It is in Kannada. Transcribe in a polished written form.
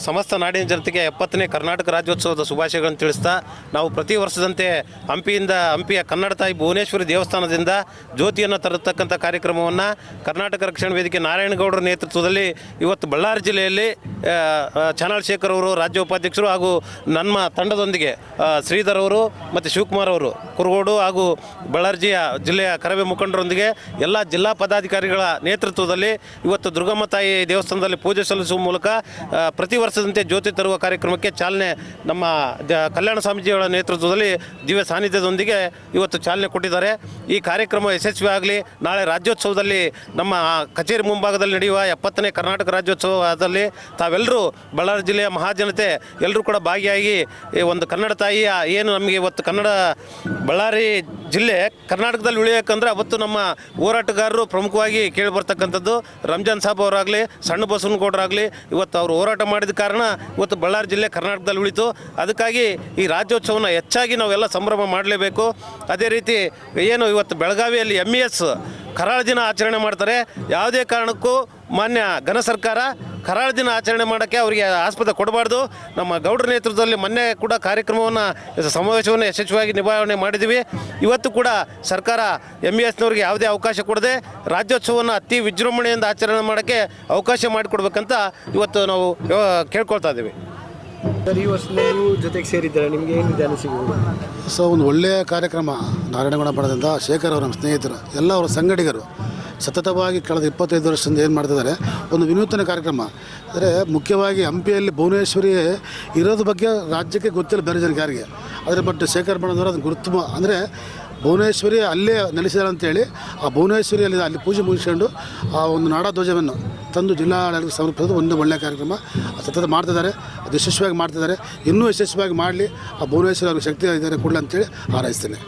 ಸಮಸ್ತ ನಾಡಿನ ಜನತೆಗೆ 70ನೇ ಕರ್ನಾಟಕ ರಾಜ್ಯೋತ್ಸವದ ಶುಭಾಶಯಗಳನ್ನು ತಿಳಿಸ್ತಾ, ನಾವು ಪ್ರತಿ ವರ್ಷದಂತೆ ಹಂಪಿಯ ಕನ್ನಡ ತಾಯಿ ಭುವನೇಶ್ವರಿ ದೇವಸ್ಥಾನದಿಂದ ಜ್ಯೋತಿಯನ್ನು ತರತಕ್ಕಂಥ ಕಾರ್ಯಕ್ರಮವನ್ನು ಕರ್ನಾಟಕ ರಕ್ಷಣಾ ವೇದಿಕೆ ನಾರಾಯಣಗೌಡರ ನೇತೃತ್ವದಲ್ಲಿ ಇವತ್ತು ಬಳ್ಳಾರಿ ಜಿಲ್ಲೆಯಲ್ಲಿ ಚಾನಲ್ ಶೇಖರ್ ಅವರು ರಾಜ್ಯ ಉಪಾಧ್ಯಕ್ಷರು ಹಾಗೂ ನಮ್ಮ ತಂಡದೊಂದಿಗೆ ಶ್ರೀಧರ್ ಅವರು ಮತ್ತು ಶಿವಕುಮಾರ್ ಅವರು ಕುರುಗೋಡು ಹಾಗೂ ಬಳ್ಳಾರಿ ಜಿಲ್ಲೆಯ ಕರವೇ ಮುಖಂಡರೊಂದಿಗೆ ಎಲ್ಲ ಜಿಲ್ಲಾ ಪದಾಧಿಕಾರಿಗಳ ನೇತೃತ್ವದಲ್ಲಿ ಇವತ್ತು ದುರ್ಗಮ್ಮ ತಾಯಿ ದೇವಸ್ಥಾನದಲ್ಲಿ ಪೂಜೆ ಸಲ್ಲಿಸುವ ಮೂಲಕ ಪ್ರತಿ ವರ್ಷದಂತೆ ಜ್ಯೋತಿ ತರುವ ಕಾರ್ಯಕ್ರಮಕ್ಕೆ ಚಾಲನೆ ನಮ್ಮ ಕಲ್ಯಾಣ ಸ್ವಾಮೀಜಿಯವರ ನೇತೃತ್ವದಲ್ಲಿ ದಿವ್ಯ ಸಾನ್ನಿಧ್ಯದೊಂದಿಗೆ ಇವತ್ತು ಚಾಲನೆ ಕೊಟ್ಟಿದ್ದಾರೆ. ಈ ಕಾರ್ಯಕ್ರಮ ಯಶಸ್ವಿ ಆಗಲಿ. ನಾಳೆ ರಾಜ್ಯೋತ್ಸವದಲ್ಲಿ ನಮ್ಮ ಕಚೇರಿ ಮುಂಭಾಗದಲ್ಲಿ ನಡೆಯುವ 70ನೇ ಕರ್ನಾಟಕ ರಾಜ್ಯೋತ್ಸವದಲ್ಲಿ ತಾವೆಲ್ಲರೂ ಬಳ್ಳಾರಿ ಜಿಲ್ಲೆಯ ಮಹಾಜನತೆ ಎಲ್ಲರೂ ಕೂಡ ಭಾಗಿಯಾಗಿ ಒಂದು ಕನ್ನಡ ತಾಯಿಯ ಏನು ನಮಗೆ ಇವತ್ತು ಬಳ್ಳಾರಿ ಜಿಲ್ಲೆ ಕರ್ನಾಟಕದಲ್ಲಿ ಉಳಿಯೋಕ್ಕಂದ್ರೆ ಅವತ್ತು ನಮ್ಮ ಹೋರಾಟಗಾರರು ಪ್ರಮುಖವಾಗಿ ಕೇಳಿಬರ್ತಕ್ಕಂಥದ್ದು ರಂಜಾನ್ ಸಾಬ್ ಅವರಾಗಲಿ, ಸಣ್ಣ ಬಸವನಗೌಡರಾಗಲಿ ಇವತ್ತು ಅವರು ಹೋರಾಟ ಮಾಡಿದ ಕಾರಣ ಇವತ್ತು ಬಳ್ಳಾರಿ ಜಿಲ್ಲೆ ಕರ್ನಾಟಕದಲ್ಲಿ ಉಳಿತು. ಅದಕ್ಕಾಗಿ ಈ ರಾಜ್ಯೋತ್ಸವನ ಹೆಚ್ಚಾಗಿ ನಾವೆಲ್ಲ ಸಂಭ್ರಮ ಮಾಡಲೇಬೇಕು. ಅದೇ ರೀತಿ ಏನು ಇವತ್ತು ಬೆಳಗಾವಿಯಲ್ಲಿ MES ಕರಾಳ ದಿನ ಆಚರಣೆ ಮಾಡ್ತಾರೆ. ಯಾವುದೇ ಕಾರಣಕ್ಕೂ ಮಾನ್ಯ ಘನ ಸರ್ಕಾರ ಕರಾಳ ದಿನ ಆಚರಣೆ ಮಾಡೋಕ್ಕೆ ಅವರಿಗೆ ಆಸ್ಪದ ಕೊಡಬಾರ್ದು. ನಮ್ಮ ಗೌಡರ ನೇತೃತ್ವದಲ್ಲಿ ಮೊನ್ನೆ ಕೂಡ ಸಮಾವೇಶವನ್ನು ಯಶಸ್ವಿಯಾಗಿ ನಿಭಾವಣೆ ಮಾಡಿದ್ದೀವಿ. ಇವತ್ತು ಕೂಡ ಸರ್ಕಾರ MESನವ್ರಿಗೆ ಯಾವುದೇ ಅವಕಾಶ ಕೊಡದೆ ರಾಜ್ಯೋತ್ಸವವನ್ನು ಅತಿ ವಿಜೃಂಭಣೆಯಿಂದ ಆಚರಣೆ ಮಾಡೋಕ್ಕೆ ಅವಕಾಶ ಮಾಡಿಕೊಡ್ಬೇಕಂತ ಇವತ್ತು ನಾವು ಕೇಳ್ಕೊಳ್ತಾ ಇದ್ದೀವಿ. ಸರ್, ಈ ವರ್ಷ ನೀವು ಜೊತೆಗೆ ಸೇರಿದ್ದಾರೆ, ನಿಮಗೆ ಏನಿದೆ ಅನಿಸಿಕೆಗಳು? ಒಂದು ಒಳ್ಳೆಯ ಕಾರ್ಯಕ್ರಮ ನಾರಾಯಣಗೌಡ ಬಣದಿಂದ ಶೇಖರ್ ಅವರ ಸ್ನೇಹಿತರು ಎಲ್ಲ ಅವರ ಸಂಗಡಿಗರು ಸತತವಾಗಿ ಕಳೆದ 25 ವರ್ಷದಿಂದ ಏನು ಮಾಡ್ತಿದ್ದಾರೆ, ಒಂದು ವಿನೂತನ ಕಾರ್ಯಕ್ರಮ. ಅಂದರೆ ಮುಖ್ಯವಾಗಿ ಹಂಪಿಯಲ್ಲಿ ಭುವನೇಶ್ವರಿ ಇರೋದ್ರ ಬಗ್ಗೆ ರಾಜ್ಯಕ್ಕೆ ಗೊತ್ತಿಲ್ಲ ಬೇರೆ ಜನಕ್ಕೆ ಯಾರಿಗೆ. ಆದರೆ ಬಟ್ ಶೇಖರ್ ಬಣದವರು ಅದನ್ನು ಗುರುತು ಅಂದರೆ ಭುವನೇಶ್ವರಿ ಅಲ್ಲೇ ನೆಲೆಸಿದಾರೆ ಅಂತೇಳಿ ಆ ಭುವನೇಶ್ವರಿಯಲ್ಲಿ ಅಲ್ಲಿ ಪೂಜೆ ಮುಗಿಸ್ಕೊಂಡು ಆ ಒಂದು ನಾಡಧ್ವಜವನ್ನು ತಂದು ಜಿಲ್ಲಾಡಳಿತ ಸಮರ್ಪಿಸೋದು ಒಂದು ಒಳ್ಳೆಯ ಕಾರ್ಯಕ್ರಮ. ಸತತ ಮಾಡ್ತಿದ್ದಾರೆ, ಅದು ಯಶಸ್ವಿಯಾಗಿ ಮಾಡ್ತಿದ್ದಾರೆ. ಇನ್ನೂ ಯಶಸ್ವಿಯಾಗಿ ಮಾಡಲಿ, ಆ ಭುವನೇಶ್ವರಿ ಅವ್ರಿಗೆ ಶಕ್ತಿ ಇದ್ದಾರೆ ಕೊಡಲಿ ಅಂತೇಳಿ ಹಾರೈಸ್ತೇನೆ.